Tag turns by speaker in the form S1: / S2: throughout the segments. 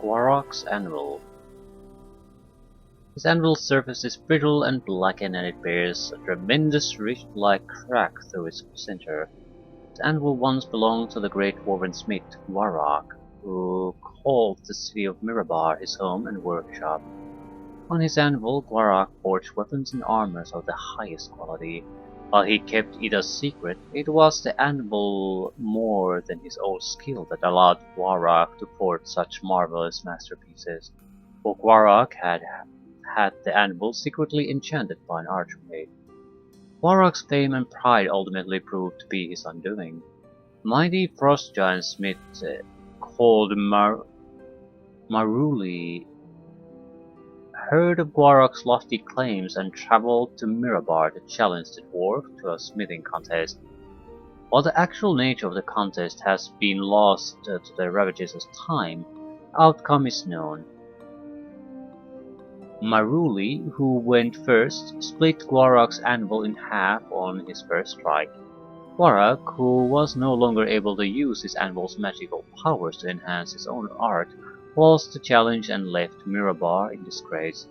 S1: Gwarok's anvil. His anvil's surface is brittle and blackened, and it bears a tremendous rift-like crack through its center. The anvil once belonged to the great dwarven smith Gwarok, who called the city of Mirabar his home and workshop. On his anvil, Gwarok forged weapons and armors of the highest quality. While he kept it a secret, it was the anvil more than his own skill that allowed Gwarok to forge such marvelous masterpieces. For Gwarok had the anvil secretly enchanted by an archmage. Gwarok's fame and pride ultimately proved to be his undoing. Mighty frost giant smith called Maruli heard of Gwarok's lofty claims and travelled to Mirabar to challenge the dwarf to a smithing contest. While the actual nature of the contest has been lost to the ravages of time, the outcome is known. Maruli, who went first, split Gwarok's anvil in half on his first strike. Gwarok, who was no longer able to use his anvil's magical powers to enhance his own art, lost the challenge and left Mirabar in disgrace.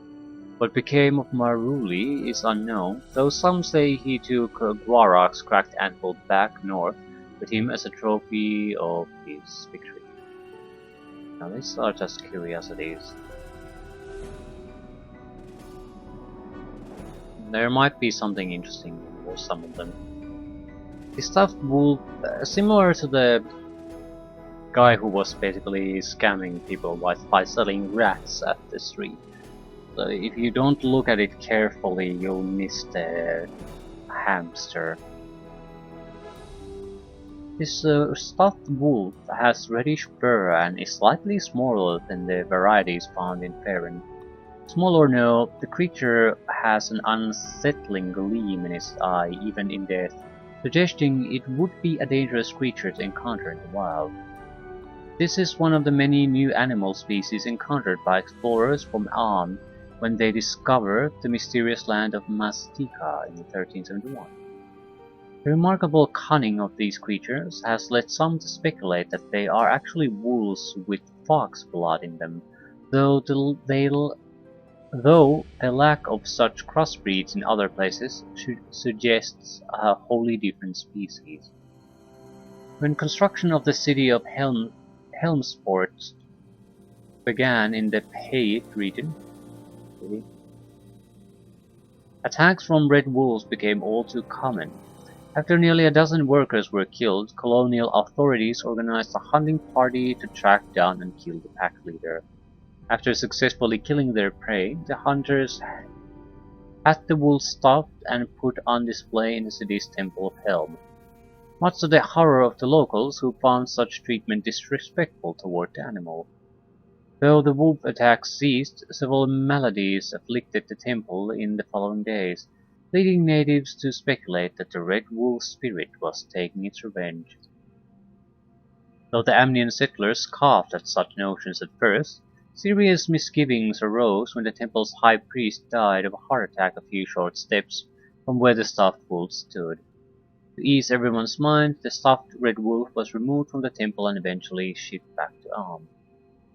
S1: What became of Maruli is unknown, though some say he took Gwarok's cracked anvil back north with him as a trophy of his victory. Now these are just curiosities. There might be something interesting in some of them. The stuffed wolf, similar to the guy who was basically scamming people by selling rats at the street. So if you don't look at it carefully, you'll miss the hamster. This stuffed wolf has reddish fur and is slightly smaller than the varieties found in Faerun. Small or no, the creature has an unsettling gleam in its eye even in death, suggesting it would be a dangerous creature to encounter in the wild. This is one of the many new animal species encountered by explorers from Alm when they discovered the mysterious land of Mastika in 1371. The remarkable cunning of these creatures has led some to speculate that they are actually wolves with fox blood in them, though a lack of such crossbreeds in other places suggests a wholly different species. When construction of the city of Helmsport began in the Pate region, attacks from red wolves became all too common. After nearly a dozen workers were killed, colonial authorities organized a hunting party to track down and kill the pack leader. After successfully killing their prey, the hunters had the wolves stuffed and put on display in the city's Temple of Helm, much to the horror of the locals who found such treatment disrespectful toward the animal. Though the wolf attacks ceased, several maladies afflicted the temple in the following days, leading natives to speculate that the red wolf spirit was taking its revenge. Though the Amnian settlers scoffed at such notions at first, serious misgivings arose when the temple's high priest died of a heart attack a few short steps from where the stuffed wolf stood. To ease everyone's mind, the stuffed red wolf was removed from the temple and eventually shipped back to Alm.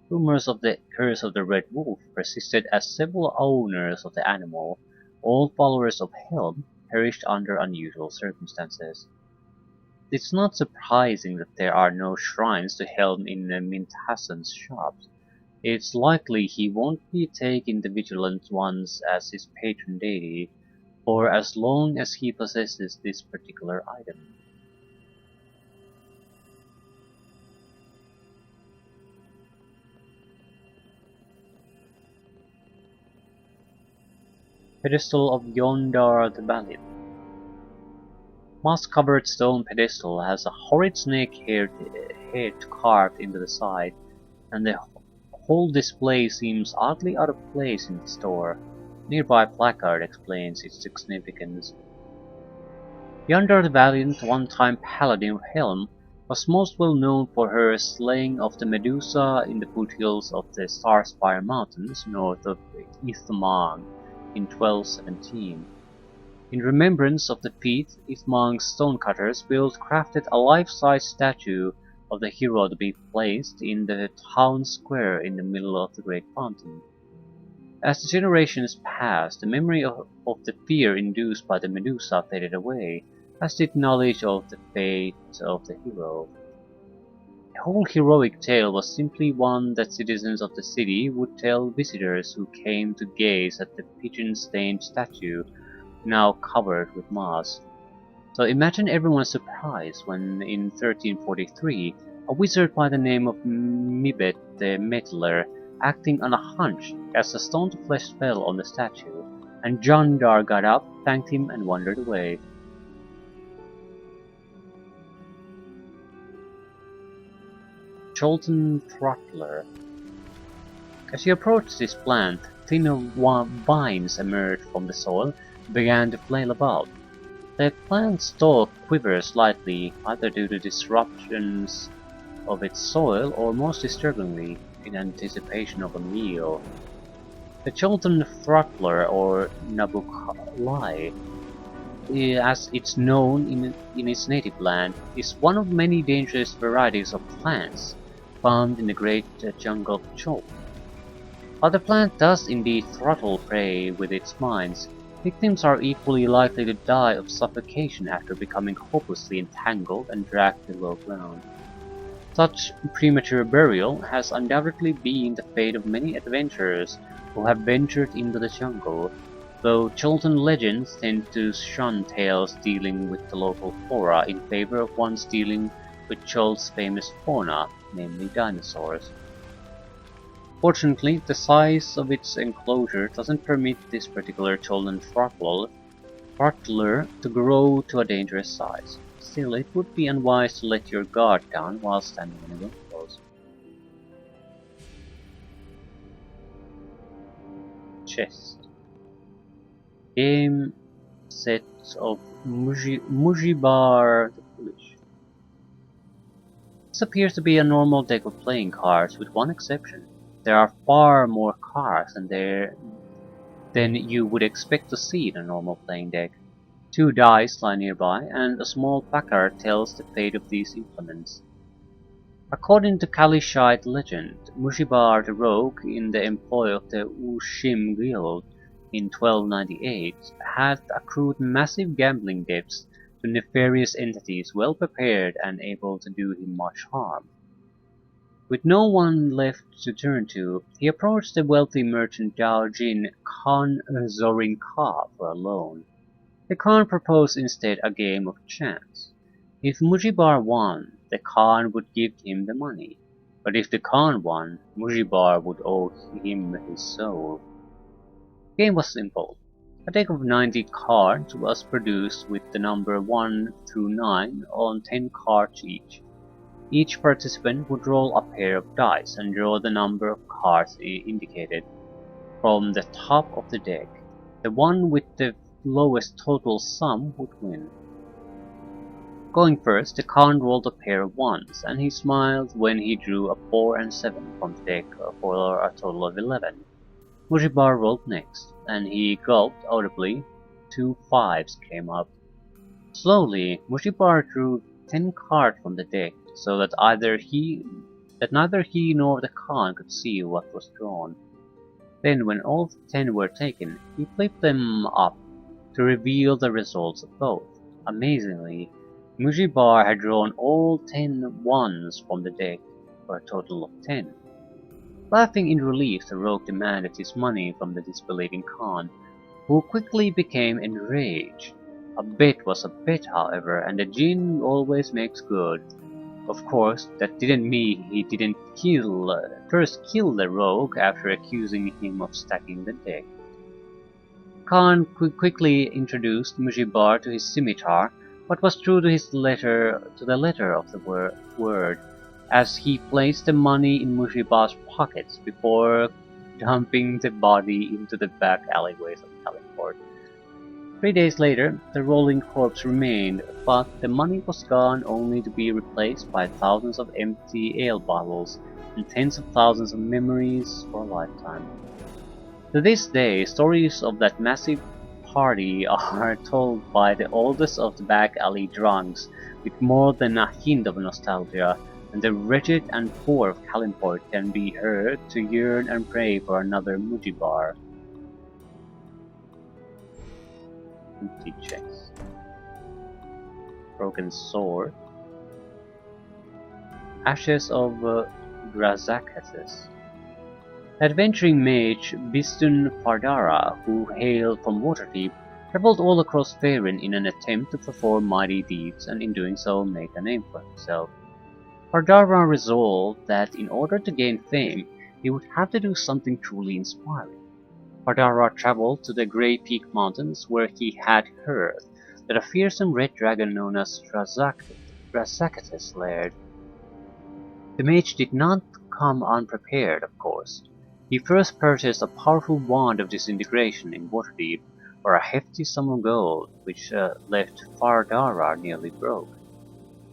S1: Rumors of the curse of the red wolf persisted as several owners of the animal, all followers of Helm, perished under unusual circumstances. It's not surprising that there are no shrines to Helm in Minthassan's shops. It's likely he won't be taking the Vigilant Ones as his patron deity for as long as he possesses this particular item. Pedestal of Yondar the Valid. Moss-covered stone pedestal has a horrid snake-head carved into the side, and the whole display seems oddly out of place in the store. Nearby placard explains its significance. Yondar the Valiant, one-time paladin of Helm, was most well known for her slaying of the Medusa in the foothills of the Starspire Mountains north of Ithmang in 1217. In remembrance of the feat, Ithmang's stonecutters crafted a life-size statue of the hero to be placed in the town square in the middle of the great fountain. As the generations passed, the memory of the fear induced by the Medusa faded away, as did knowledge of the fate of the hero. The whole heroic tale was simply one that citizens of the city would tell visitors who came to gaze at the pigeon-stained statue now covered with moss. So imagine everyone's surprise when, in 1343, a wizard by the name of Mibet the Meddler, acting on a hunch, cast a stone to flesh fell on the statue, and John Dar got up, thanked him, and wandered away. Cholton Throttler. As he approached this plant, thinner vines emerged from the soil and began to flail about. The plant's stalk quivered slightly, either due to disruptions of its soil or, most disturbingly, in anticipation of a meal. The Cholton Throttler, or Nabucali, as it's known in its native land, is one of many dangerous varieties of plants found in the great jungle of Chol. While the plant does indeed throttle prey with its mines, victims are equally likely to die of suffocation after becoming hopelessly entangled and dragged below ground. Such premature burial has undoubtedly been the fate of many adventurers who have ventured into the jungle, though Cholton legends tend to shun tales dealing with the local flora in favor of ones dealing with Chol's famous fauna, namely dinosaurs. Fortunately, the size of its enclosure doesn't permit this particular Cholton Throttler to grow to a dangerous size. Still, it would be unwise to let your guard down while standing in the windows. Chest. Game set of Mujibar the Foolish. This appears to be a normal deck of playing cards, with one exception. There are far more cards than you would expect to see in a normal playing deck. 2 dice lie nearby, and a small placard tells the fate of these implements. According to Kalishite legend, Mushibar the rogue, in the employ of the Ushim Guild in 1298, had accrued massive gambling debts to nefarious entities well prepared and able to do him much harm. With no one left to turn to, he approached the wealthy merchant Dao Jin Khan Zorin Ka for a loan. The Khan proposed instead a game of chance. If Mujibar won, the Khan would give him the money, but if the Khan won, Mujibar would owe him his soul. The game was simple. A deck of 90 cards was produced with the number 1 through 9 on 10 cards each. Each participant would roll a pair of dice and draw the number of cards indicated from the top of the deck. The one with the lowest total sum would win. Going first, the Khan rolled a pair of 1s, and he smiled when he drew a 4 and 7 from the deck for a total of 11. Mujibar rolled next, and he gulped audibly. 2 5s came up. Slowly, Mujibar drew 10 cards from the deck, so that neither he nor the Khan could see what was drawn. Then, when all 10 were taken, he flipped them up to reveal the results of both. Amazingly, Mujibar had drawn all 10 1s from the deck, for a total of 10. Laughing in relief, the rogue demanded his money from the disbelieving Khan, who quickly became enraged. A bet was a bet, however, and the Jinn always makes good. Of course, that didn't mean he didn't first kill the rogue after accusing him of stacking the deck. Khan quickly introduced Mujibar to his scimitar, but was true to the letter of the word, as he placed the money in Mujibar's pockets before dumping the body into the back alleyways of California. 3 days later, the rolling corpse remained, but the money was gone, only to be replaced by thousands of empty ale bottles and tens of thousands of memories for a lifetime. To this day, stories of that massive party are told by the oldest of the back alley drunks with more than a hint of nostalgia, and the wretched and poor of Kalimport can be heard to yearn and pray for another Mujibar. Empty chest. Broken sword. Ashes of Drazakatis. Adventuring mage Bistun Pardara, who hailed from Waterdeep, traveled all across Faerun in an attempt to perform mighty deeds and in doing so make a name for himself. Pardara resolved that in order to gain fame, he would have to do something truly inspiring. Pardara traveled to the Grey Peak Mountains where he had heard that a fearsome red dragon known as Drazakatis laired. The mage did not come unprepared, of course. He first purchased a powerful wand of disintegration in Waterdeep for a hefty sum of gold, which left Pardara nearly broke.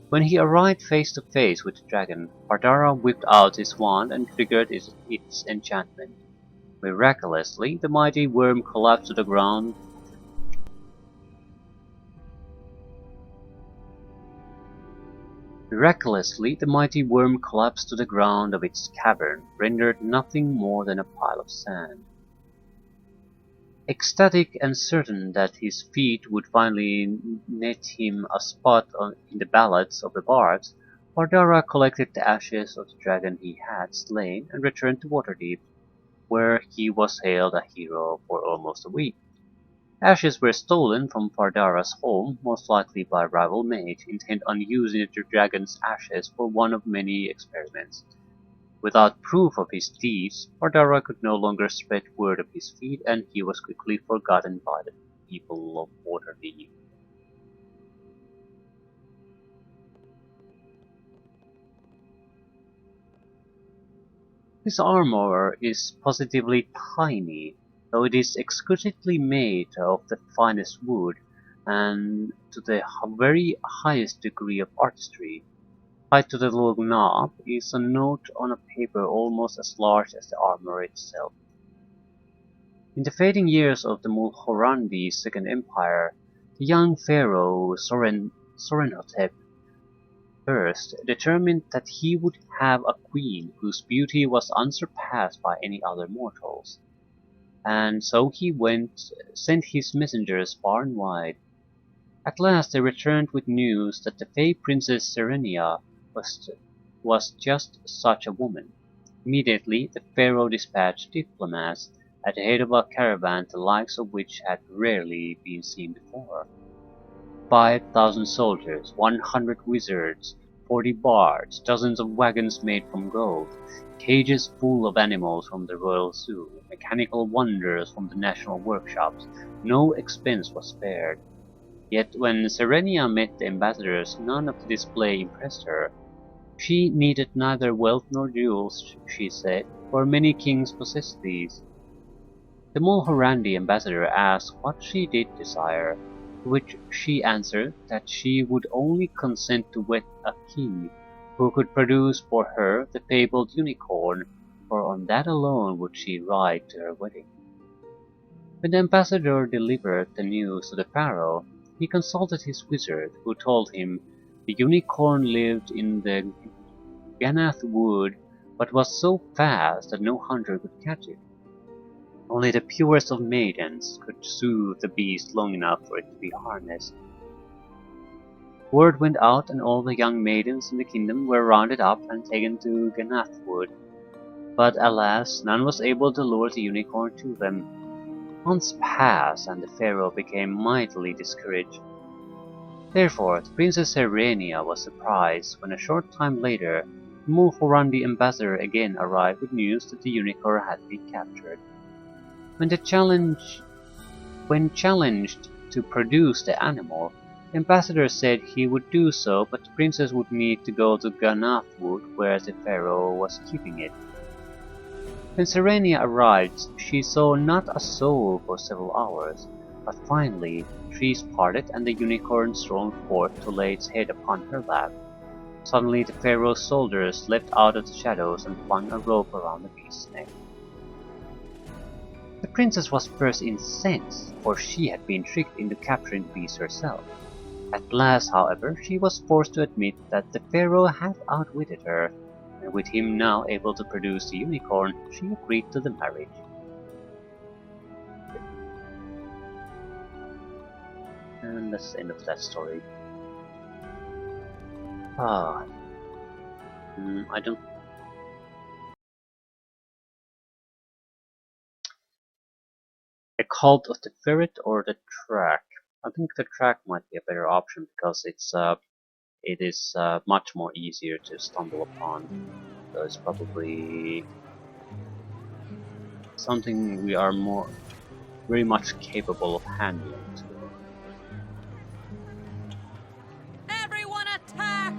S1: When he arrived face to face with the dragon, Pardara whipped out his wand and triggered its enchantment. Miraculously, the mighty worm collapsed to the ground. Of its cavern, rendered nothing more than a pile of sand. Ecstatic and certain that his feat would finally net him a spot in the ballads of the bards, Pardara collected the ashes of the dragon he had slain and returned to Waterdeep, where he was hailed a hero for almost a week. Ashes were stolen from Pardara's home, most likely by a rival mage, intent on using the dragon's ashes for one of many experiments. Without proof of his deeds, Pardara could no longer spread word of his feat, and he was quickly forgotten by the people of Waterdeep. His armor is positively tiny, though it is exquisitely made of the finest wood, and to the very highest degree of artistry. Tied to the little knob is a note on a paper almost as large as the armor itself. In the fading years of the Mulhorandi's Second Empire, the young pharaoh Sorenhotep I determined that he would have a queen whose beauty was unsurpassed by any other mortals, and so he sent his messengers far and wide. At last they returned with news that the Fey Princess Serenia was just such a woman. Immediately the pharaoh dispatched diplomats at the head of a caravan the likes of which had rarely been seen before. 5,000 soldiers, 100 wizards, 40 bards, dozens of wagons made from gold, cages full of animals from the royal zoo, mechanical wonders from the national workshops. No expense was spared. Yet when Serenia met the ambassadors, none of the display impressed her. She needed neither wealth nor jewels, she said, for many kings possessed these. The Mulhorandi ambassador asked what she did desire, to which she answered that she would only consent to wed a king who could produce for her the fabled unicorn, for on that alone would she ride to her wedding. When the ambassador delivered the news to the pharaoh, he consulted his wizard, who told him the unicorn lived in the Ganath wood, but was so fast that no hunter could catch it. Only the purest of maidens could soothe the beast long enough for it to be harnessed. Word went out, and all the young maidens in the kingdom were rounded up and taken to Ganath wood. But alas, none was able to lure the unicorn to them. Months passed, and the pharaoh became mightily discouraged. Therefore, the Princess Serenia was surprised when a short time later, the Mulhorandi ambassador again arrived with news that the unicorn had been captured. When challenged to produce the animal, the ambassador said he would do so, but the princess would need to go to Ganath wood where the pharaoh was keeping it. When Serenia arrived, she saw not a soul for several hours, but finally the trees parted and the unicorn strolled forth to lay its head upon her lap. Suddenly the pharaoh's soldiers leapt out of the shadows and flung a rope around the beast's neck. The princess was first incensed, for she had been tricked into capturing the beast herself. At last, however, she was forced to admit that the pharaoh had outwitted her, and with him now able to produce the unicorn, she agreed to the marriage. And that's the end of that story. Ah, I don't. A cult of the ferret or the track? I think the track might be a better option because it is much more easier to stumble upon. So it's probably something we are very much capable of handling too.
S2: Everyone attack!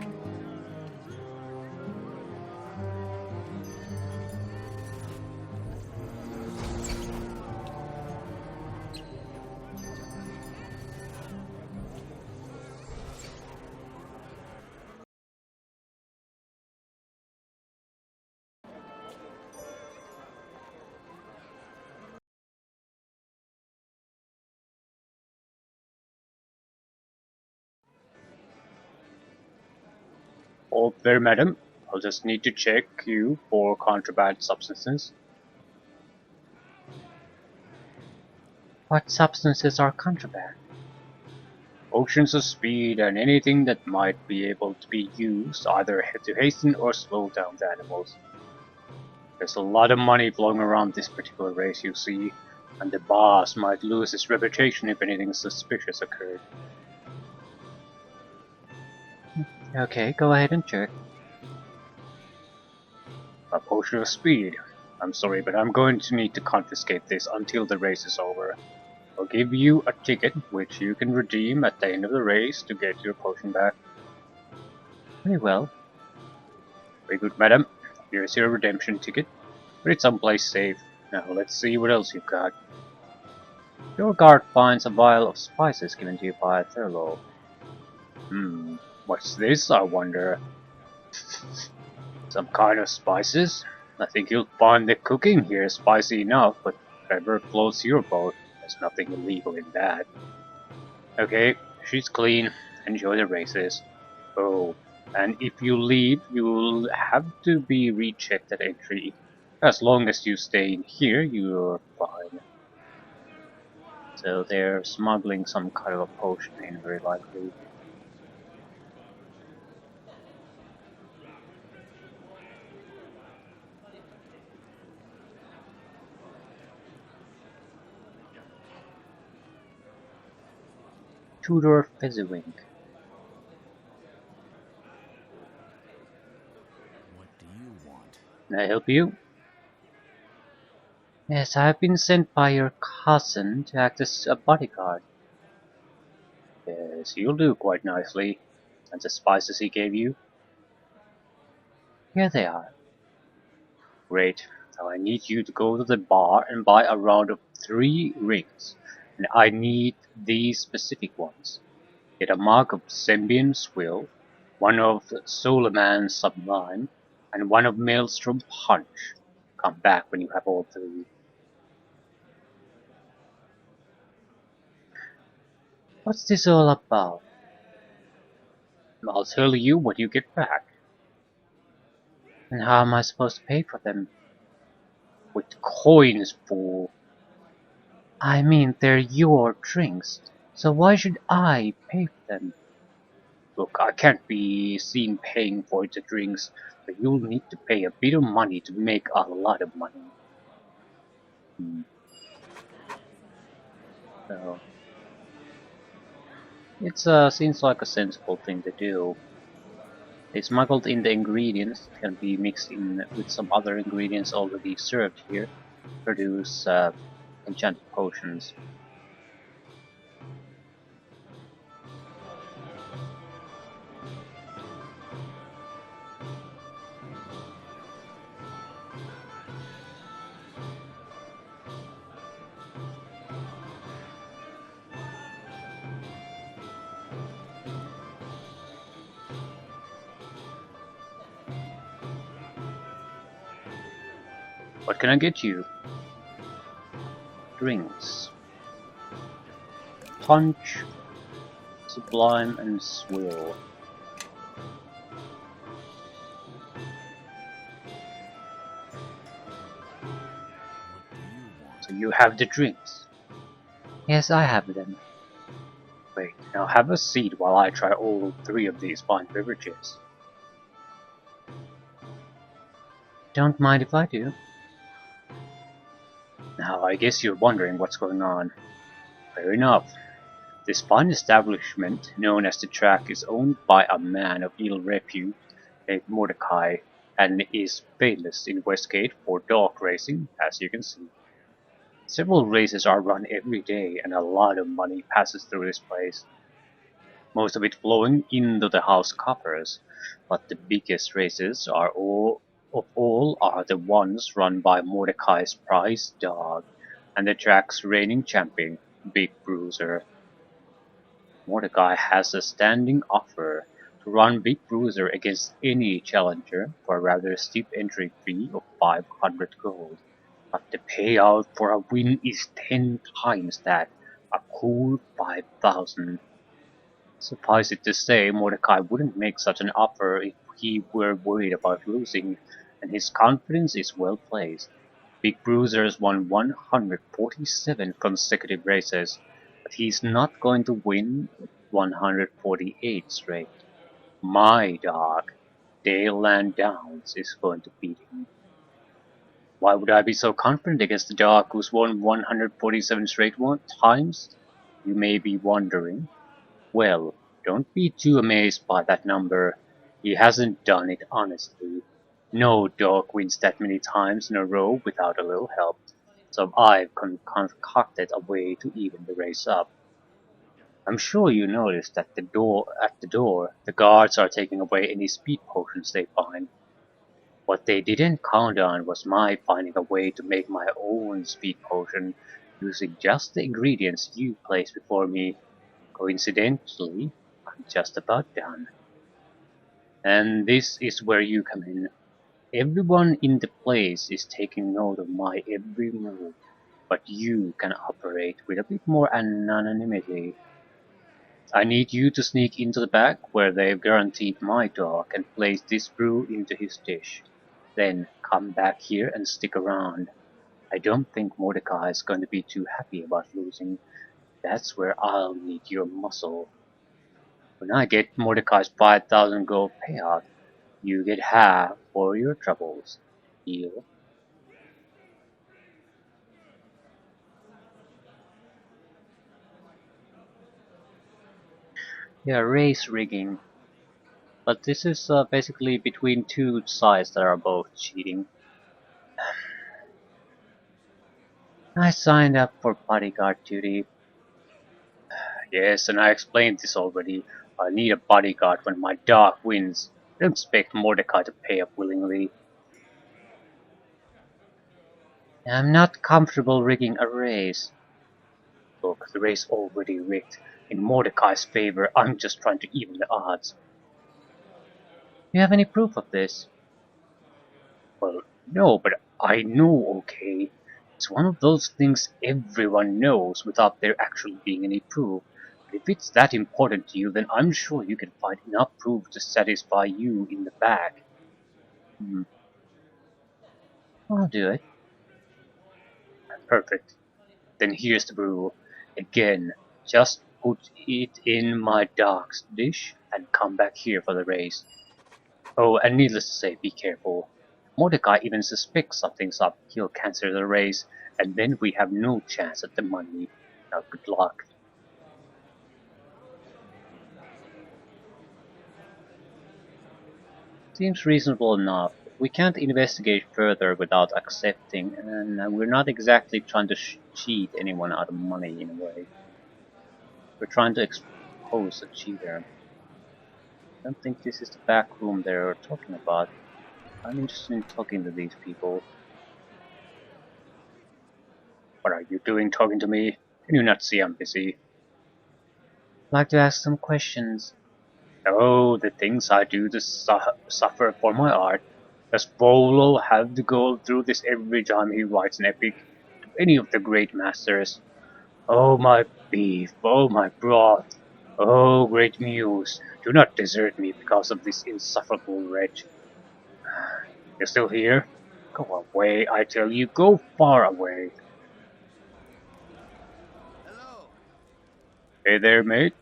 S1: Oh, there, madam. I'll just need to check you for contraband substances. What substances are contraband? Potions of speed and anything that might be able to be used either to hasten or slow down the animals. There's a lot of money flowing around this particular race, you see, and the boss might lose his reputation if anything suspicious occurred. Okay, go ahead and check. A potion of speed. I'm sorry, but I'm going to need to confiscate this until the race is over. I'll give you a ticket, which you can redeem at the end of the race to get your potion back. Very well. Very good, madam. Here's your redemption ticket. Put it someplace safe. Now let's see what else you've got. Your guard finds a vial of spices given to you by Thurlow. What's this, I wonder? Some kind of spices? I think you'll find the cooking here spicy enough, but whatever floats your boat. There's nothing illegal in that. Okay, she's clean. Enjoy the races. Oh, and if you leave, you'll have to be rechecked at entry. As long as you stay in here, you're fine. So they're smuggling some kind of a potion in, very likely. Tudor Fezziwig.
S2: What do you want?
S1: Can I help you? Yes, I have been sent by your cousin to act as a bodyguard. Yes, you'll do quite nicely. And the spices he gave you? Here they are. Great. Now I need you to go to the bar and buy a round of 3 rings. And I need these specific ones. Get a mug of Sembian Swill, one of Suleiman Sublime, and one of Maelstrom Punch. Come back when you have all 3. What's this all about? I'll tell you when you get back. And how am I supposed to pay for them? With coins, fool. I mean, they're your drinks, so why should I pay for them? Look, I can't be seen paying for the drinks, but you'll need to pay a bit of money to make a lot of money. So, it seems like a sensible thing to do. They smuggled in the ingredients that can be mixed in with some other ingredients already served here to produce enchanted potions. What can I get you? Drinks. Punch. Sublime and Swill.
S2: What do you
S1: So
S2: want?
S1: you have the drinks. Yes, I have them. Wait, now have a seat while I try all three of these fine beverages. Don't mind if I do. Now I guess you're wondering what's going on. Fair enough. This fine establishment, known as the Track, is owned by a man of ill repute named Mordecai, and is famous in Westgate for dog racing, as you can see. Several races are run every day, and a lot of money passes through this place, most of it flowing into the house coffers. But the biggest races are the ones run by Mordecai's prize dog, and the Track's reigning champion, Big Bruiser. Mordecai has a standing offer to run Big Bruiser against any challenger for a rather steep entry fee of 500 gold, but the payout for a win is 10 times that, a cool 5,000. Suffice it to say, Mordecai wouldn't make such an offer if he were worried about losing, and his confidence is well placed. Big Bruiser's won 147 consecutive races, but he's not going to win 148 straight. My dog, Dale Downs, is going to beat him. Why would I be so confident against the dog who's won 147 straight times? You may be wondering. Well, don't be too amazed by that number. He hasn't done it honestly. No dog wins that many times in a row without a little help, so I've concocted a way to even the race up. I'm sure you noticed that at the door, the guards are taking away any speed potions they find. What they didn't count on was my finding a way to make my own speed potion using just the ingredients you placed before me. Coincidentally, I'm just about done. And this is where you come in. Everyone in the place is taking note of my every move, but you can operate with a bit more anonymity. I need you to sneak into the back where they've guaranteed my dog and place this brew into his dish. Then come back here and stick around. I don't think Mordecai is going to be too happy about losing. That's where I'll need your muscle. When I get Mordecai's 5,000 gold payout, you get half for your troubles. Deal? Yeah, race rigging. But this is basically between two sides that are both cheating. I signed up for bodyguard duty. Yes, and I explained this already. I need a bodyguard when my dog wins. I don't expect Mordecai to pay up willingly. I'm not comfortable rigging a race. Look, the race already rigged. In Mordecai's favor, I'm just trying to even the odds. Do you have any proof of this? Well, no, but I know, okay? It's one of those things everyone knows without there actually being any proof. But if it's that important to you, then I'm sure you can find enough proof to satisfy you in the bag. Hmm, I'll do it. Perfect. Then here's the rule. Again, just put it in my dog's dish and come back here for the race. Oh, and needless to say, be careful. Mordecai even suspects something's up, he'll cancel the race, and then we have no chance at the money. Now good luck. Seems reasonable enough. We can't investigate further without accepting, and we're not exactly trying to cheat anyone out of money in a way. We're trying to expose a cheater. I don't think this is the back room they're talking about. I'm interested in talking to these people. What are you doing talking to me? Can you not see I'm busy? I'd like to ask some questions. Oh, the things I do to suffer for my art. Does Bolo have to go through this every time he writes an epic? Do any of the great masters? Oh my beef, oh my broth. Oh, great muse, do not desert me because of this insufferable wretch. You're still here? Go away, I tell you, go far away.
S2: Hello.
S1: Hey there, mate.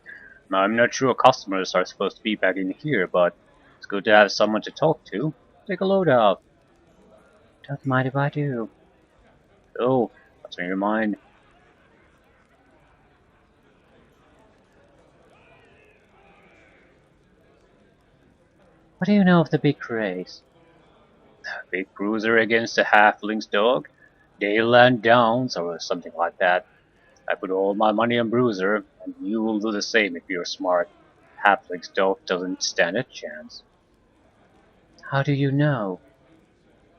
S1: I'm not sure customers are supposed to be back in here, but it's good to have someone to talk to. Take a load out. Don't mind if I do. Oh, what's on your mind? What do you know of the big race? Big bruiser against a halfling's dog? Dayland Downs or something like that. I put all my money on Bruiser, and you will do the same if you're smart. Halfling's dog doesn't stand a chance. How do you know?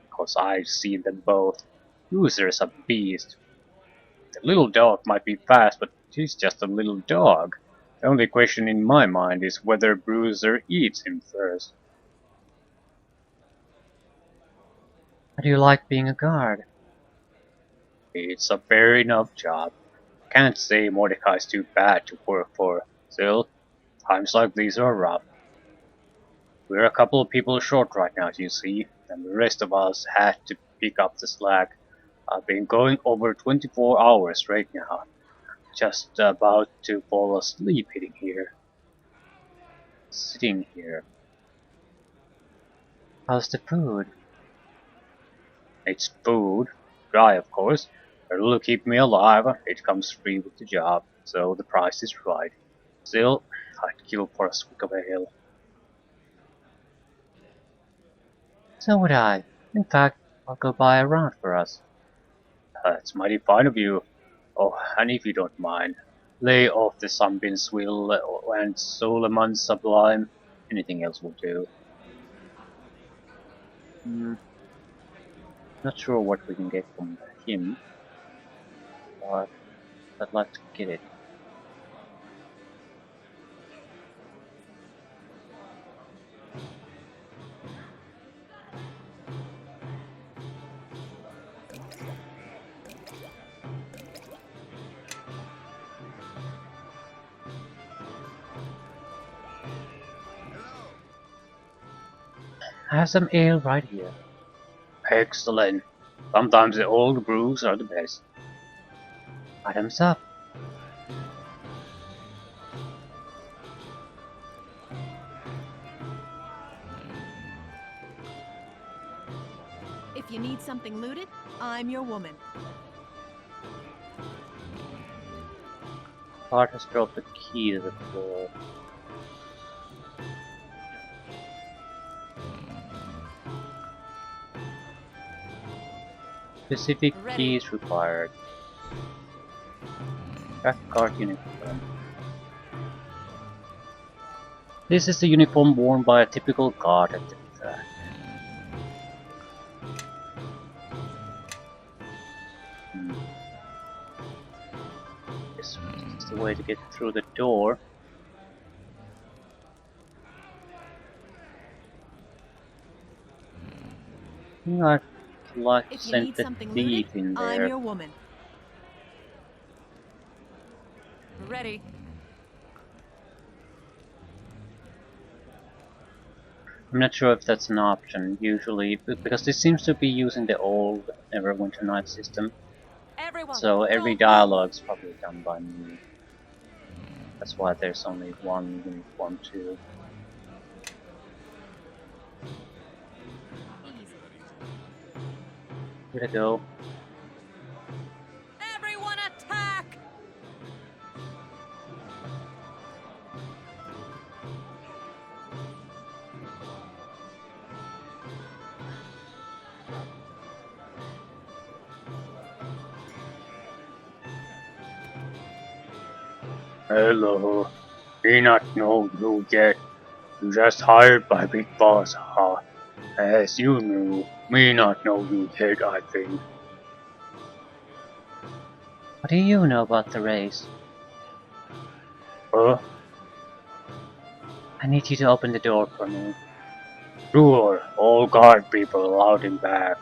S1: Because I've seen them both. Bruiser's a beast. The little dog might be fast, but he's just a little dog. The only question in my mind is whether Bruiser eats him first. How do you like being a guard? It's a fair enough job. Can't say Mordecai's too bad to work for. Still, times like these are rough. We're a couple of people short right now, you see, and the rest of us had to pick up the slack. I've been going over 24 hours straight now, just about to fall asleep sitting here. How's the food? It's food, dry of course, but it'll keep me alive. It comes free with the job, so the price is right. Still, I'd kill for a swig of ale. So would I. In fact, I'll go buy a round for us. That's mighty fine of you. Oh, and if you don't mind, lay off the Sunbeam Swill and Solomon Sublime. Anything else will do. Hmm, not sure what we can get from him, but I'd like to get it.
S2: Hello.
S1: I have some ale right here. Excellent. Sometimes the old brews are the best. Bottoms up.
S3: If you need something looted, I'm your woman.
S1: Bart has dropped the key to the floor. Specific
S3: Ready.
S1: keys required. Track guard uniform. This is the uniform worn by a typical guard at the track. Hmm. This is the way to get through the door. I'd like to
S3: If you
S1: send
S3: need
S1: the
S3: something looted,
S1: thief in
S3: I'm
S1: there.
S3: your woman. Ready.
S1: I'm not sure if that's an option, usually, because this seems to be using the old Neverwinter Night system,
S3: Everyone,
S1: so every
S3: don't move!
S1: dialogue's probably done by me. That's why there's only one uniform too.
S3: Easy.
S1: Here to go.
S3: Everyone attack!
S1: Hello. Me not know you yet. You just hired by Big Boss, huh? As you knew, me not know you yet, I think. What do you know about the race? Huh? I need you to open the door for me. Sure, all guard people allowed him back.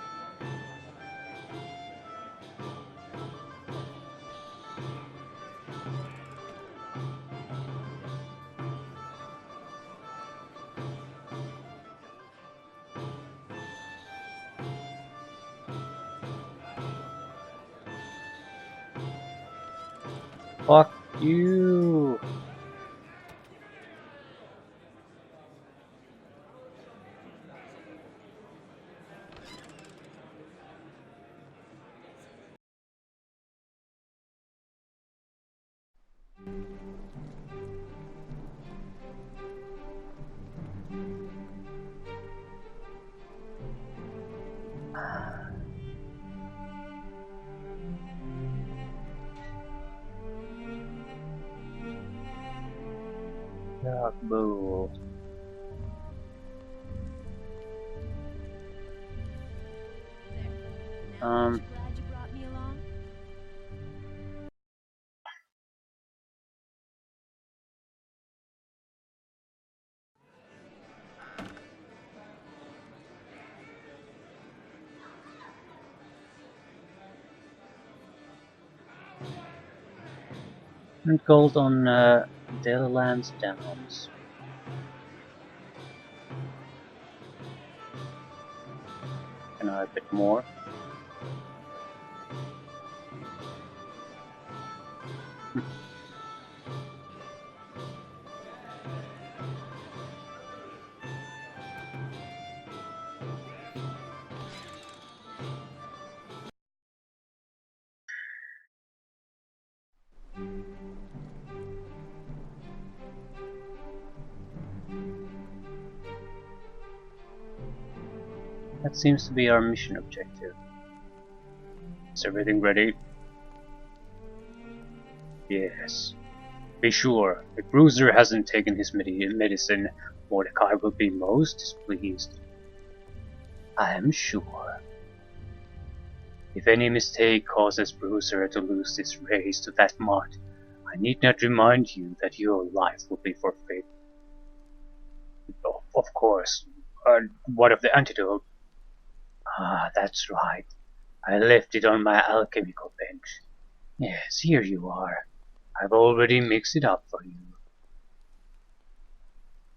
S1: Fuck you! Dark bull.
S3: Now, aren't you glad you brought me along?
S1: And gold on Delaland's Downs. Can I have a bit more? That seems to be our mission objective. Is everything ready? Yes. Be sure, if Bruiser hasn't taken his medicine, Mordecai will be most displeased. I am sure. If any mistake causes Bruiser to lose this race to that Mott, I need not remind you that your life will be forfeit. Of course. What of the antidote? Ah, that's right. I left it on my alchemical bench. Yes, here you are. I've already mixed it up for you.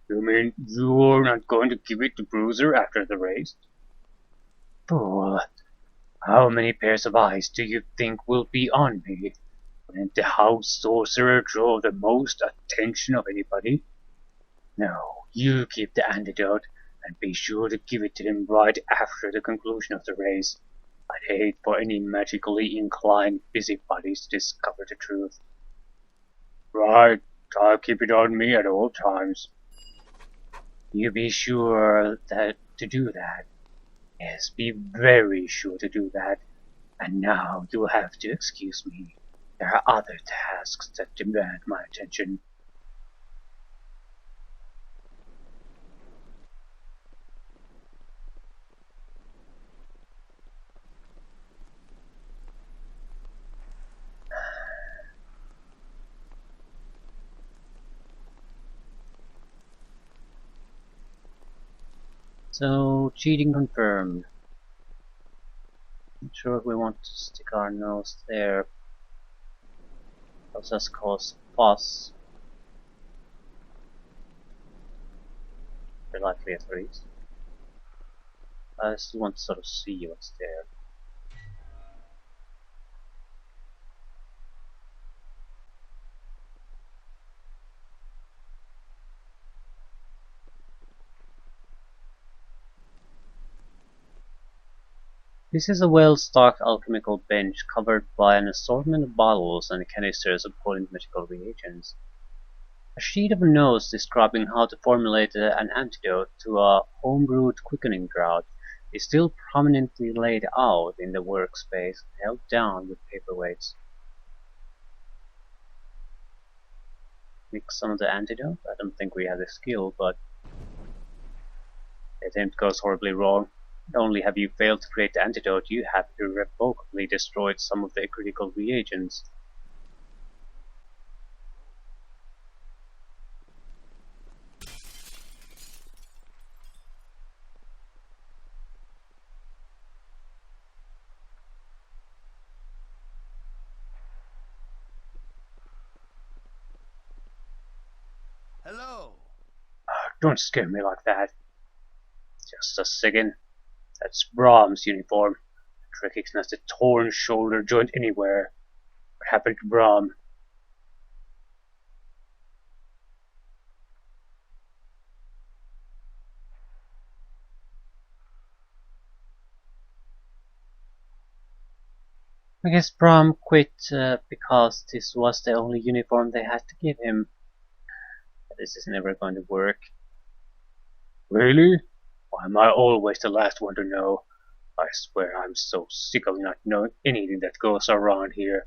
S1: You mean you're not going to give it to Bruiser after the race? Fool. How many pairs of eyes do you think will be on me? When the house sorcerer drove the most attention of anybody? No, you keep the antidote and be sure to give it to him right after the conclusion of the race. I'd hate for any magically inclined busybodies to discover the truth. Right, I'll keep it on me at all times. You be sure that to do that. Yes, be very sure to do that. And now you'll have to excuse me. There are other tasks that demand my attention. So, cheating confirmed. Not sure if we want to stick our nose there. Does us cause fuss. Very likely at least. I still want to sort of see what's there. This is a well-stocked alchemical bench covered by an assortment of bottles and canisters of potent magical reagents. A sheet of notes describing how to formulate an antidote to a home-brewed quickening draught is still prominently laid out in the workspace, held down with paperweights. Mix some of the antidote? I don't think we have the skill, but the attempt goes horribly wrong. Not only have you failed to create the antidote, you have irrevocably destroyed some of the critical reagents.
S2: Hello.
S1: Don't scare me like that. Just a second. That's Brahm's uniform. I'd recognize the torn shoulder joint anywhere. What happened to Brahm? I guess Brom quit because this was the only uniform they had to give him. This is never going to work. Really? Why am I always the last one to know? I swear I'm so sick of not knowing anything that goes around here.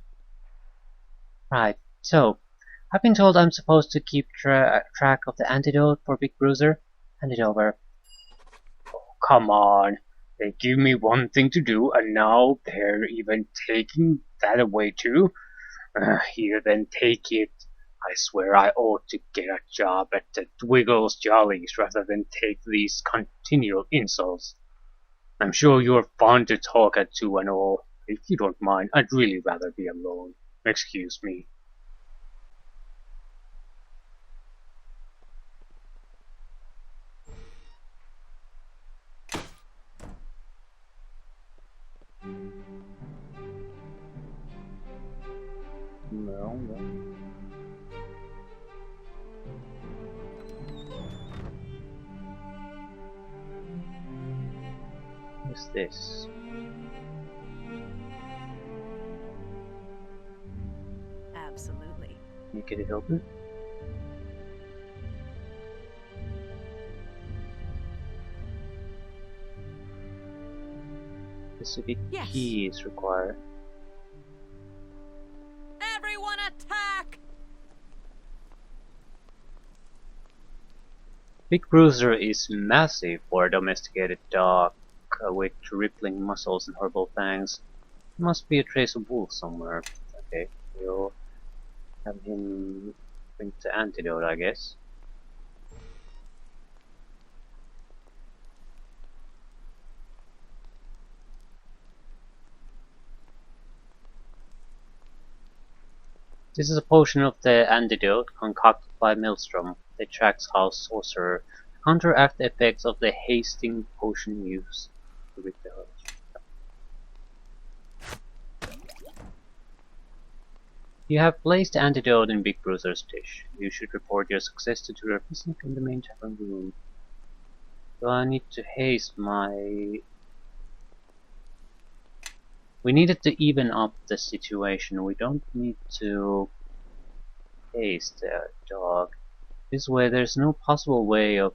S1: Right, so, I've been told I'm supposed to keep track of the antidote for Big Bruiser. Hand it over. Come on. They give me one thing to do and now they're even taking that away too? Here then, take it. I swear I ought to get a job at the Dwiggles Jollies rather than take these continual insults. I'm sure you're fun to talk at to and all. If you don't mind, I'd really rather be alone. Excuse me. No, no. What's this?
S3: Absolutely.
S1: Can you get it open? Specific
S3: Yes.
S1: key is required.
S3: Everyone attack!
S1: Big Bruiser is massive for a domesticated dog with rippling muscles and horrible fangs. Must be a trace of wolf somewhere. Okay, we'll have him drink the antidote, I guess. This is a potion of the antidote concocted by Maelstrom. It tracks how sorcerer to counteract the effects of the hasting potion use. To rid the You have placed the antidote in Big Bruiser's dish. You should report your success to the representative in the main tavern room. So I need to haste my... We needed to even up the situation. We don't need to haste the dog. This way there's no possible way of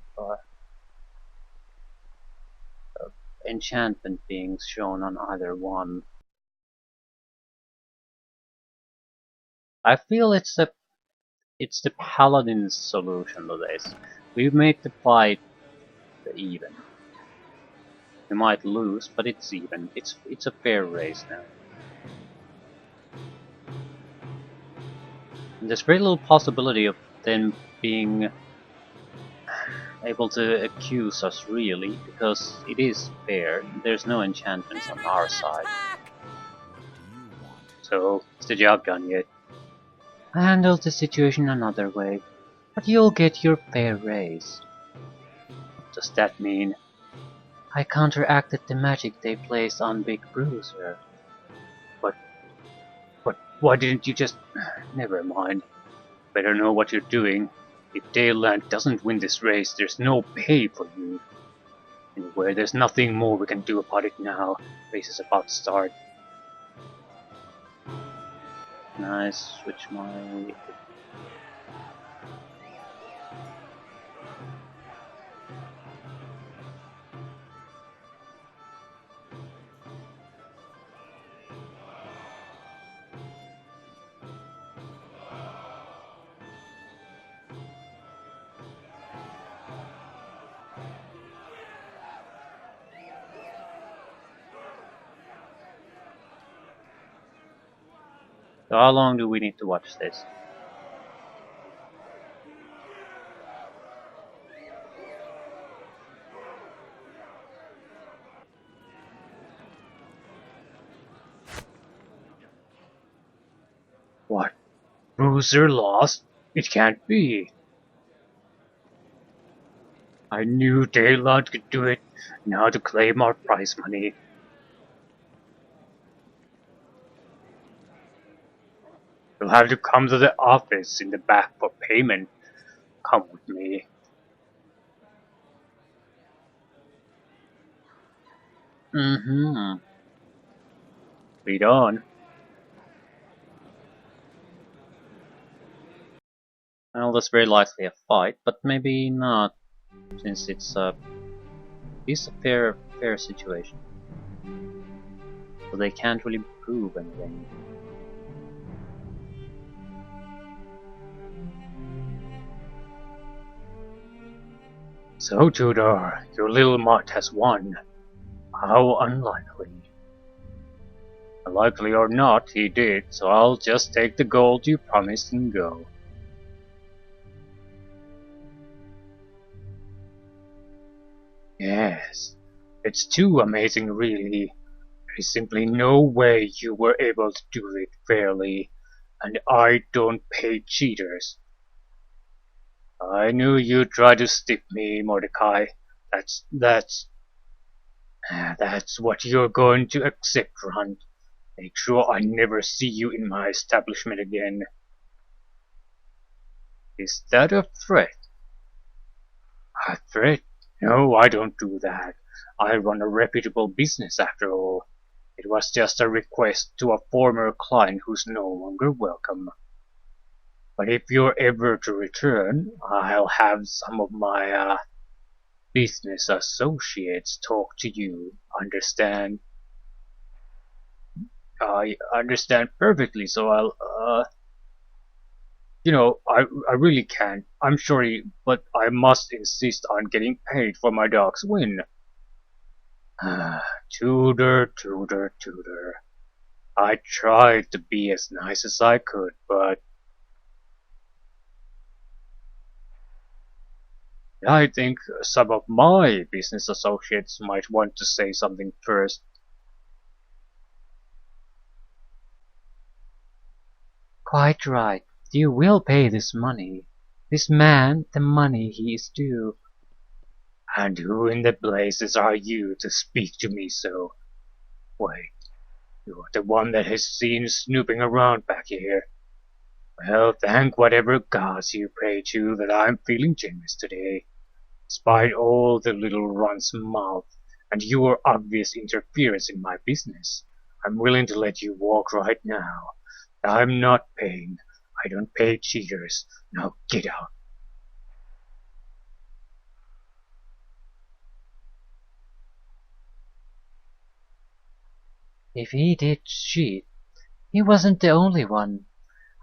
S1: enchantment being shown on either one. I feel it's the paladin's solution to this. We've made the fight even. We might lose, but it's even. It's a fair race now. And there's very little possibility of them being able to accuse us really, because it is fair. There's no enchantments on our side.
S3: Attack!
S1: So, is the job done yet? I handled the situation another way, but you'll get your fair raise. What does that mean? I counteracted the magic they placed on Big Bruiser. But why didn't you just... Never mind. Better know what you're doing. If Daleland doesn't win this race, there's no pay for you. Anyway, there's nothing more we can do about it now. Race is about to start. Nice, switch my... So how long do we need to watch this? What? Bruiser lost? It can't be. I knew Daylight could do it. Now to claim our prize money. You'll have to come to the office in the back for payment. Come with me. Mm-hmm. Read on. there's very likely a fight, but maybe not, since it's a fair situation. So they can't really prove anything. So Tudor, your little mutt has won. How unlikely. Likely or not, he did, so I'll just take the gold you promised and go. Yes, it's too amazing really. There is simply no way you were able to do it fairly, and I don't pay cheaters. I knew you'd try to stiff me, Mordecai. That's what you're going to accept, Runt. Make sure I never see you in my establishment again. Is that a threat? A threat? No, I don't do that. I run a reputable business after all. It was just a request to a former client who's no longer welcome. But if you're ever to return, I'll have some of my business associates talk to you. Understand? I understand perfectly, so I really can't. I'm sorry, but I must insist on getting paid for my dog's win. Tudor, Tudor, Tudor. I tried to be as nice as I could, but I think some of my business associates might want to say something first. Quite right. You will pay this money. This man the money he is due. And who in the blazes are you to speak to me so? Wait, you're the one that has seen snooping around back here. Well, thank whatever gods you pray to that I'm feeling generous today. Despite all the little run's mouth and your obvious interference in my business, I'm willing to let you walk right now. I'm not paying. I don't pay cheaters. Now get out. If he did cheat, he wasn't the only one.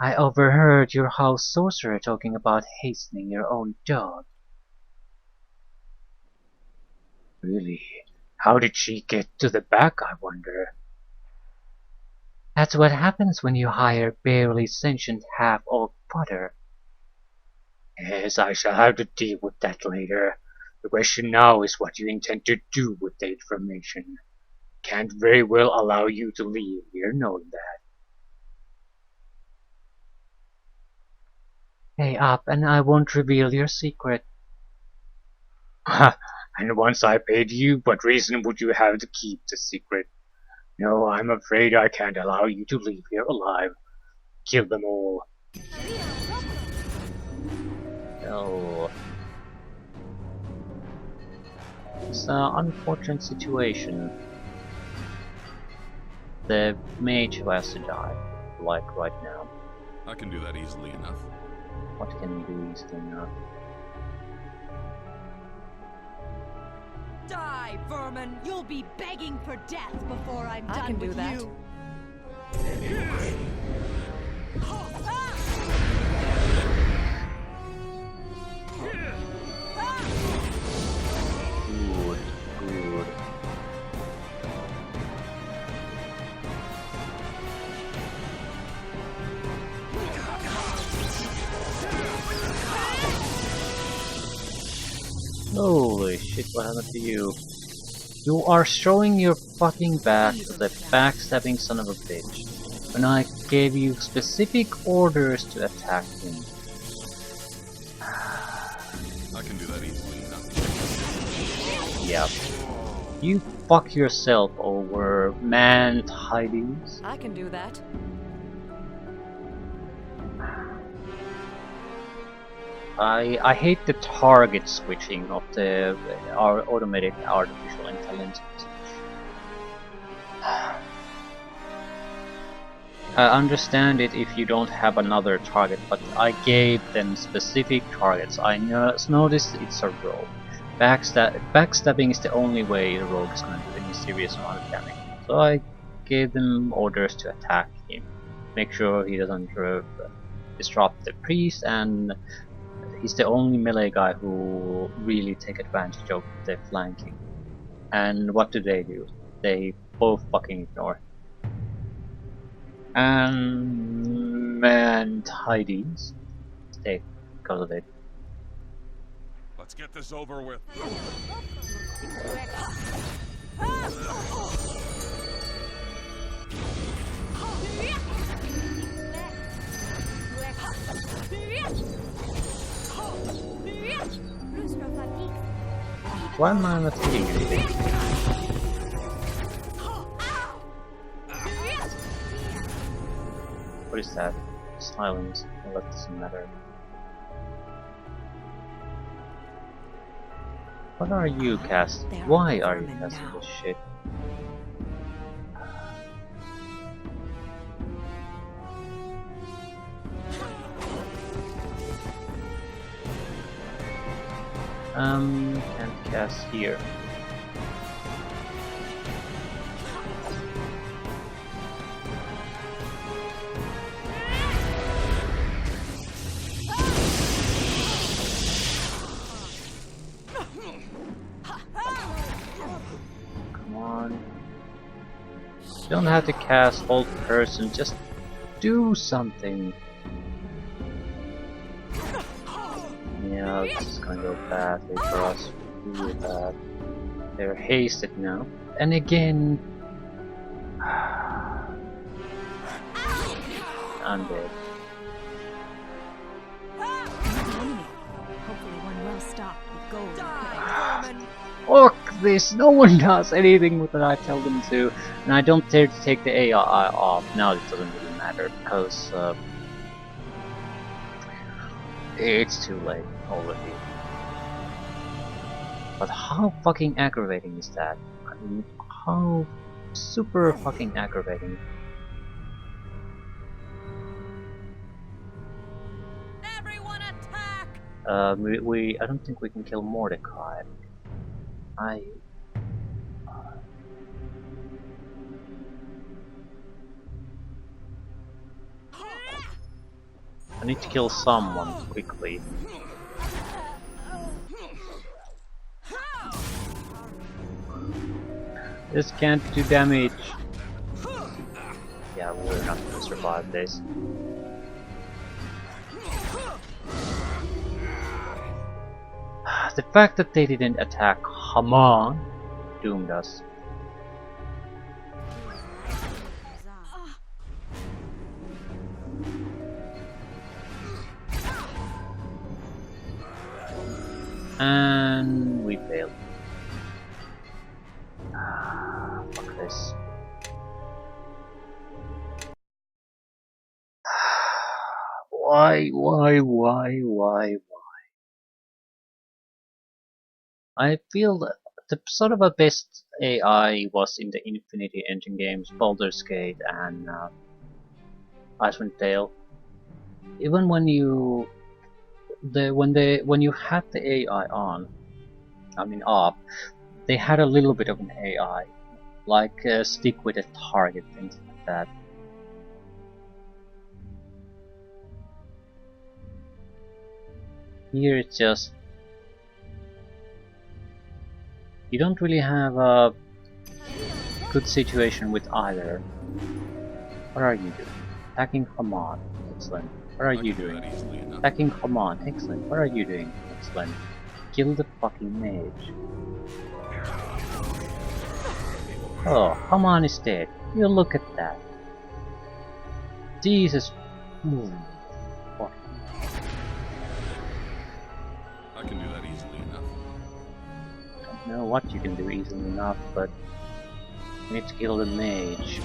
S1: I overheard your house sorcerer talking about hastening your own dog. Really? How did she get to the back, I wonder? That's what happens when you hire barely sentient half-orc fodder. Yes, I shall have to deal with that later. The question now is what you intend to do with the information. Can't very well allow you to leave here knowing that. Pay up and I won't reveal your secret. And once I paid you, what reason would you have to keep the secret? No, I'm afraid I can't allow you to leave here alive. Kill them all. No. It's an unfortunate situation. The mage who has to die, like right now.
S2: I can do that easily enough.
S1: What can you do easily enough?
S3: Die, vermin! You'll be begging for death before I'm done
S4: I can do
S3: with
S4: that.
S3: you.
S1: Good, good. Holy shit, what happened to you? You are showing your fucking back to the backstabbing son of a bitch, when I gave you specific orders to attack him.
S2: I can do that easily enough.
S1: Yep. You fuck yourself over man tidings.
S4: I can do that.
S1: I hate the target switching of our automatic artificial intelligence. I understand it if you don't have another target, but I gave them specific targets. I noticed it's a rogue. Backstabbing is the only way the rogue is going to do any serious amount of damage. So I gave them orders to attack him. Make sure he doesn't disrupt the priest, and he's the only melee guy who really take advantage of the flanking. And what do? They both fucking ignore. And tidings. Stay because of it.
S2: Let's get this over with.
S1: Why am I not hitting anything? What is that? Silence. Well, that doesn't matter. What are you casting? Why are you casting this shit? Can't cast here. Come on. You don't have to cast hold person, just do something. Yeah, this is gonna go badly for us. Really bad. They're hasted now. And again... I'm dead.
S3: Hopefully one well stocked with gold.
S1: Fuck this! No one does anything with that I tell them to. And I don't dare to take the AI off. Now it doesn't really matter because... it's too late already. But how fucking aggravating is that? I mean, how super fucking aggravating.
S3: Everyone attack!
S1: I don't think we can kill Mordecai. I need to kill someone quickly. This can't do damage. Yeah, we're not gonna survive this. The fact that they didn't attack Haman doomed us. And we failed. Fuck this. Why? I feel that the sort of a best AI was in the Infinity Engine games, Baldur's Gate and Icewind Dale. Even when you when you had the AI on, I mean off, they had a little bit of an AI, like stick with a target, things like that. Here it's just you don't really have a good situation with either. What are you doing? Attacking Haman, excellent. What are you doing? Attacking Haman, excellent. What are you doing? Excellent. Kill the fucking mage. Oh, Haman is dead. You look at that. Jesus. Fuck.
S2: I can do that easily enough.
S1: Don't know what you can do easily enough, but you need to kill the mage.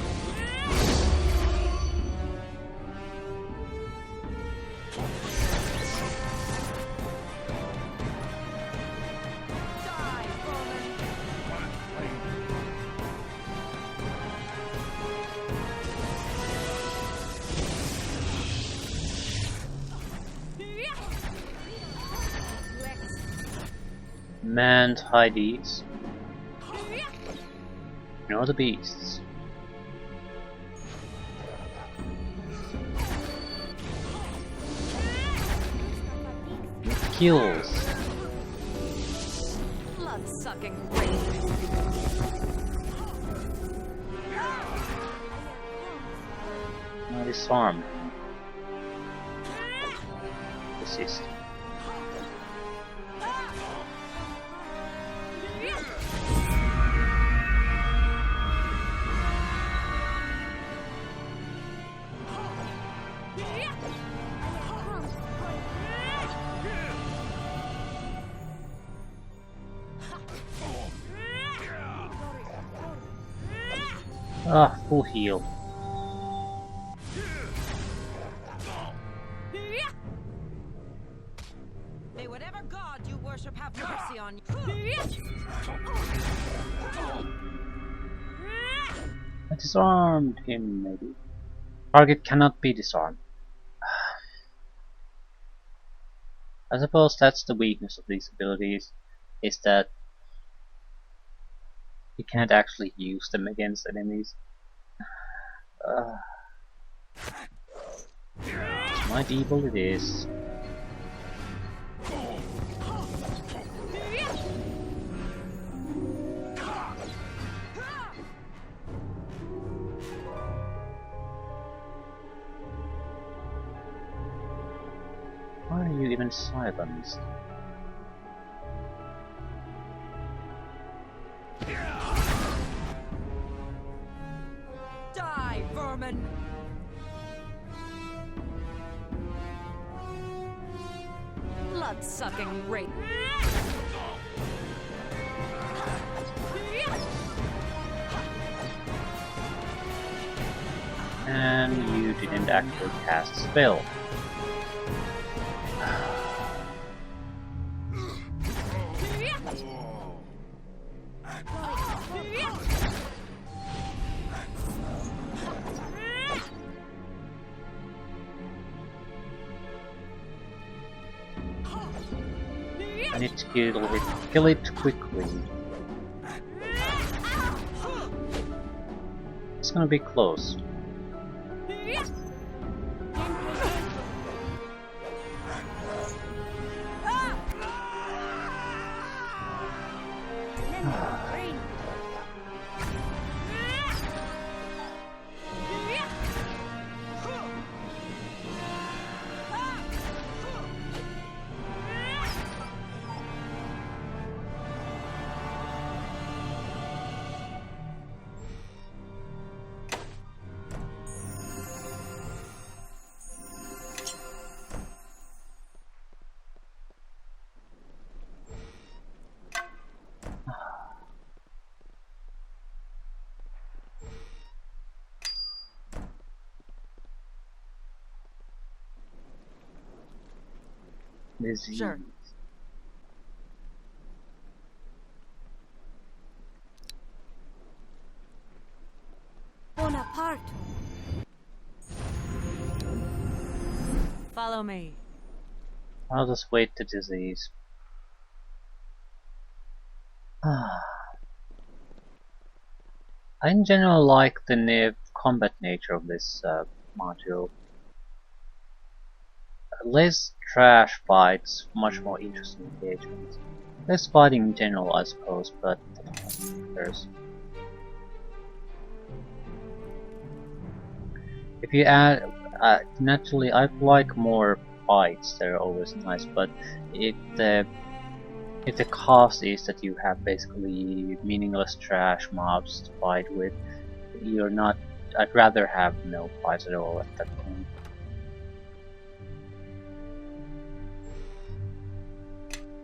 S1: Command hide these. Ignore the beasts. Kills.
S3: Blood-sucking rape.
S1: Now disarm. Resist. Ah, full heal.
S3: May whatever god you worship have mercy on you.
S1: I disarmed him, maybe. Target cannot be disarmed. I suppose that's the weakness of these abilities, is that you can't actually use them against enemies. Might evil it is. Why are you even silenced?
S3: Die, vermin! Blood-sucking rape.
S1: And you didn't actually cast a spell. I need to kill it quickly. It's gonna be close. Disease.
S3: Sure. Bonaparte. Follow me.
S1: I'll just wait the disease. I in general like the combat nature of this module. Less trash fights, much more interesting engagements. Less fighting in general, I suppose, but there's. If you add, naturally, I like more fights. They're always nice, but if the cost is that you have basically meaningless trash mobs to fight with, you're not. I'd rather have no fights at all at that point.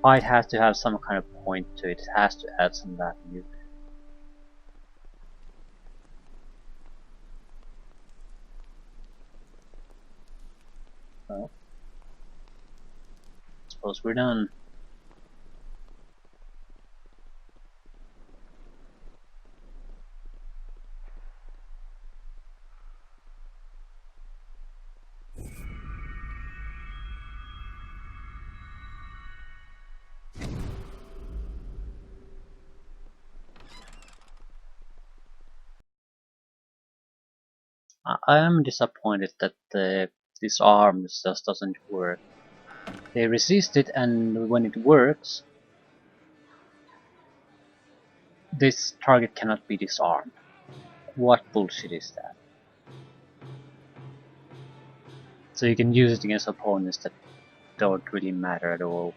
S1: Fight has to have some kind of point to it. It has to add some value. Well, suppose we're done. I am disappointed that this arm just doesn't work. They resist it, and when it works, this target cannot be disarmed. What bullshit is that? So you can use it against opponents that don't really matter at all.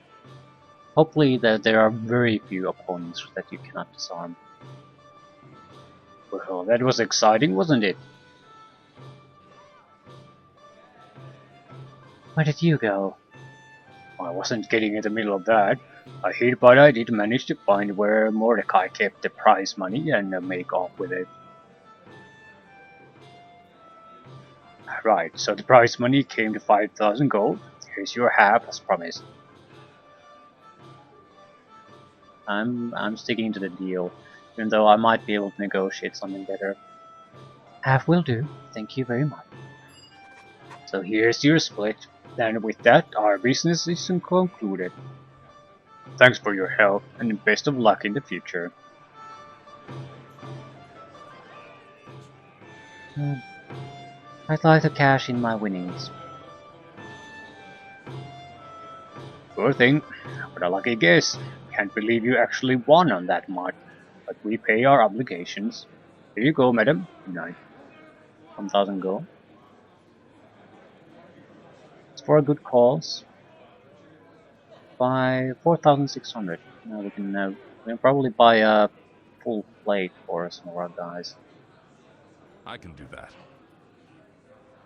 S1: Hopefully there are very few opponents that you cannot disarm. Well, that was exciting, wasn't it? Where did you go? I wasn't getting in the middle of that. I hid, but I did manage to find where Mordecai kept the prize money and make off with it. Right, so the prize money came to 5,000 gold. Here's your half as promised. I'm sticking to the deal, even though I might be able to negotiate something better. Half will do, thank you very much. So here's your split, and with that our business is concluded. Thanks for your help, and best of luck in the future. I'd like to cash in my winnings. Poor thing, what a lucky guess. Can't believe you actually won on that much, but we pay our obligations. Here you go, madam. 1,000 gold. It's for a good cause. By 4,600. Now we can probably buy a full plate for some of our guys.
S2: I can do that.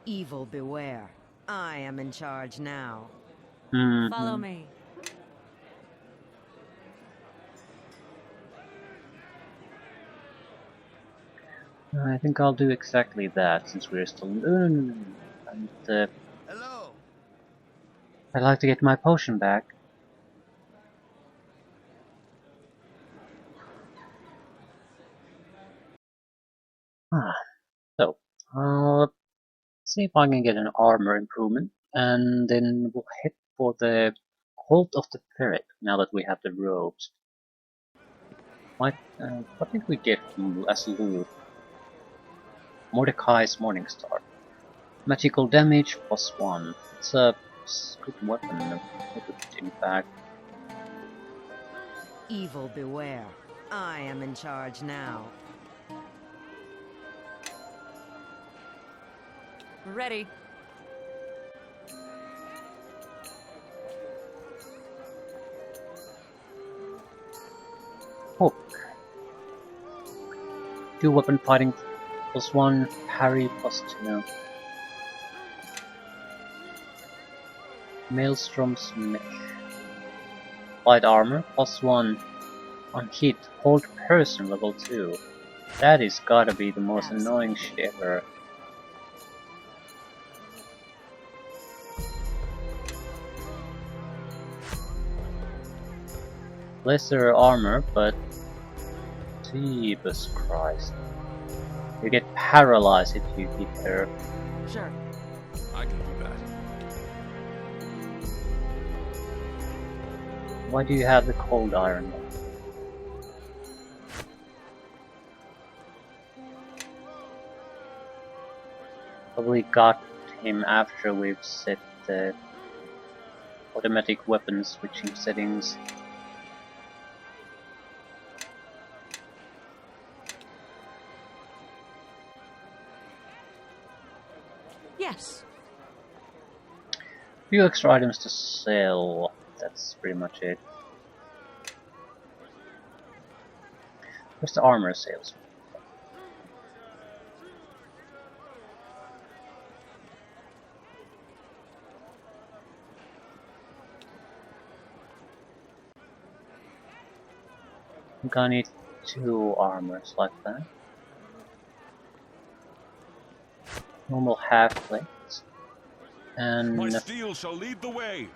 S4: Evil beware. I am in charge now.
S3: Follow me.
S1: I think I'll do exactly that since we're still. And
S5: Hello.
S1: I'd like to get my potion back. So I'll see if I can get an armor improvement, and then we'll head for the Cult of the Ferret. Now that we have the robes, what did we get as loot? Mordecai's Morningstar. Magical damage +1. It's a good weapon, in fact.
S4: Evil beware. I am in charge now.
S3: Ready.
S1: Hook. 2 weapon fighting +1, parry +2. Maelstrom Smith. Light armor +1. On hit, hold person level 2. That is gotta be the most annoying shit ever. Lesser armor, but Jesus Christ. You get paralyzed if you hit her.
S3: Sure.
S2: I can do that.
S1: Why do you have the cold iron? Probably got him after we've set the automatic weapon switching settings.
S3: Yes.
S1: Few extra items to sell. That's pretty much it. Where's the armor sales? I think I need 2 armors like that. Normal half plates.
S2: My
S1: And
S2: steel shall lead the way.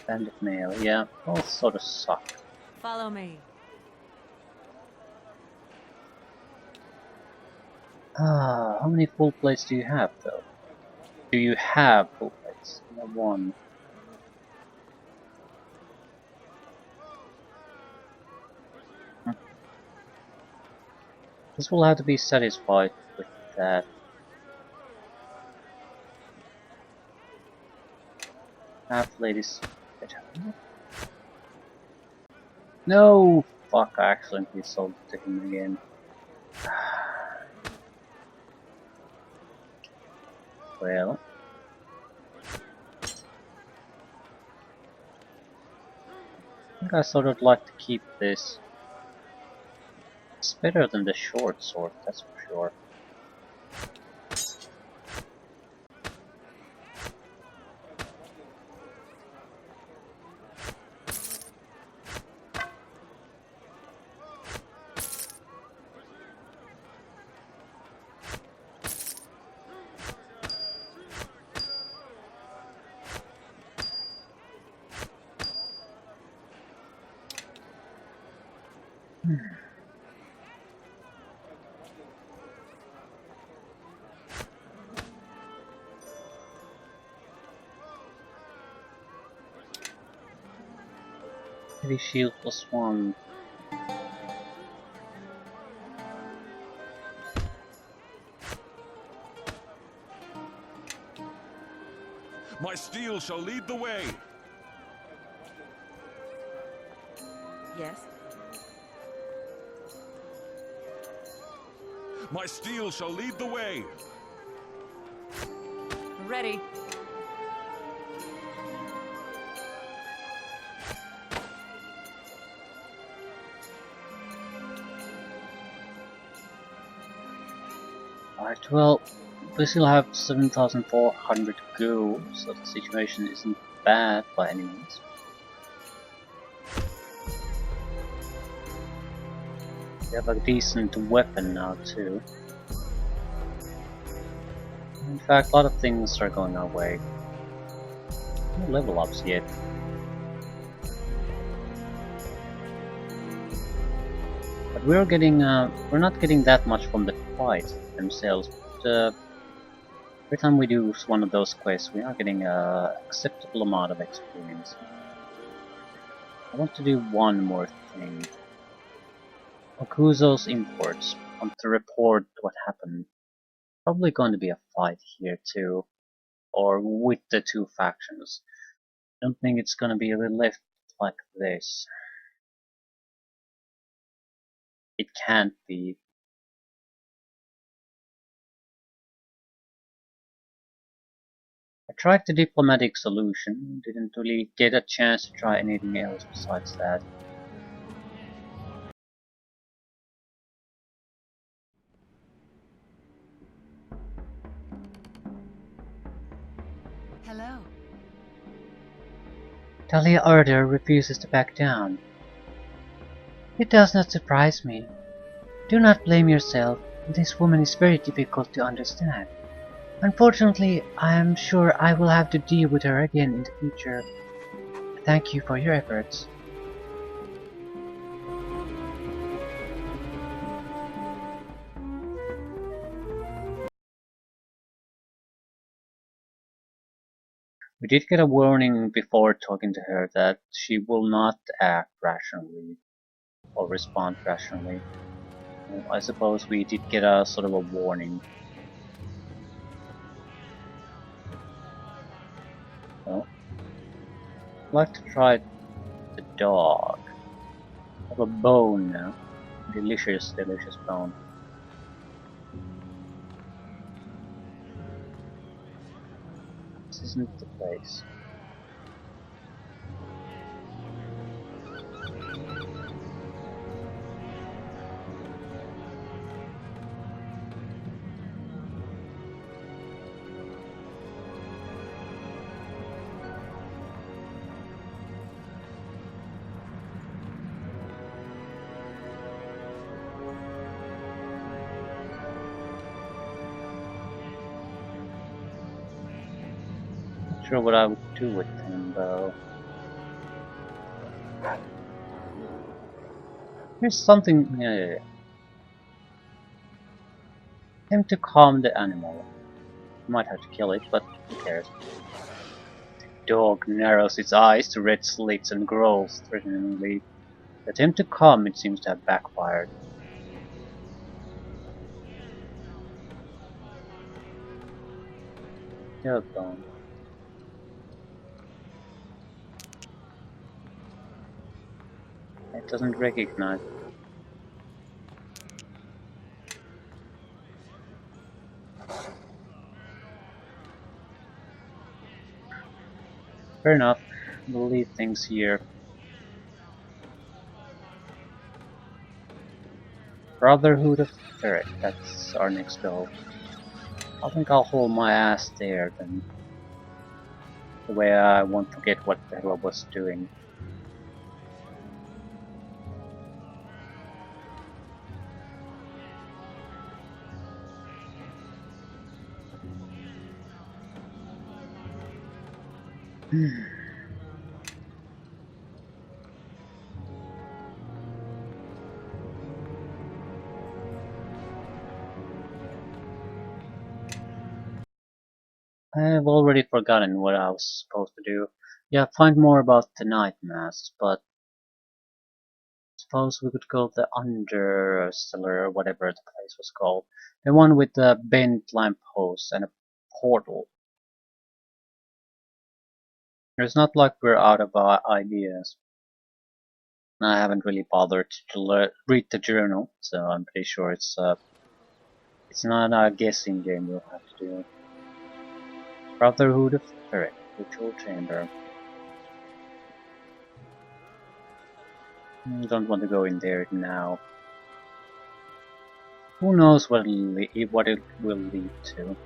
S1: bandit mail, yeah, all sort of suck.
S3: Follow me.
S1: How many full plates do you have though? Do you have full plates? No, 1. This will have to be satisfied with that. Half ladies. No! Fuck, I accidentally sold it to him again. Well. I think I sort of like to keep this. It's better than the short sword, that's for sure. Heavy shield +1.
S2: My steel shall lead the way.
S4: Yes?
S2: My steel shall lead the way.
S4: Ready.
S1: Alright, well, we still have 7,400 to go, so the situation isn't bad by any means. We have a decent weapon now too. In fact, a lot of things are going our way. No level ups yet. But we're getting, we're not getting that much from the fights themselves, but every time we do one of those quests, we are getting an acceptable amount of experience. I want to do one more thing. Okuzo's imports. I want to report what happened. Probably going to be a fight here too, or with the two factions. I don't think it's going to be left like this. It can't be. I tried the diplomatic solution, didn't really get a chance to try anything else besides that.
S3: Hello.
S1: Talia Ardor refuses to back down. It does not surprise me. Do not blame yourself. This woman is very difficult to understand. Unfortunately, I am sure I will have to deal with her again in the future. Thank you for your efforts. We did get a warning before talking to her that she will not act rationally or respond rationally. Well, I suppose we did get a sort of a warning. Well, I'd like to try the dog. I have a bone now. Delicious, delicious bone. This isn't the place. Not sure what I would do with him though. Here's something. Yeah. Him to calm the animal. Might have to kill it, but who cares? Dog narrows its eyes to red slits and growls threateningly. The attempt to calm it seems to have backfired. You're gone. It doesn't recognize. Fair enough. We'll leave things here. Brotherhood of Ferret. That's our next goal. I think I'll hold my ass there then. The way I won't forget what the hell I was doing. I've already forgotten what I was supposed to do. Yeah, find more about the night masks, but suppose we could go to the Understellar or whatever the place was called. The one with the bent lamppost and a portal. It's not like we're out of ideas. I haven't really bothered to read the journal, so I'm pretty sure it's not a guessing game we'll have to do. Brotherhood of Ferret, Ritual Chamber. Don't want to go in there now. Who knows what it will lead to.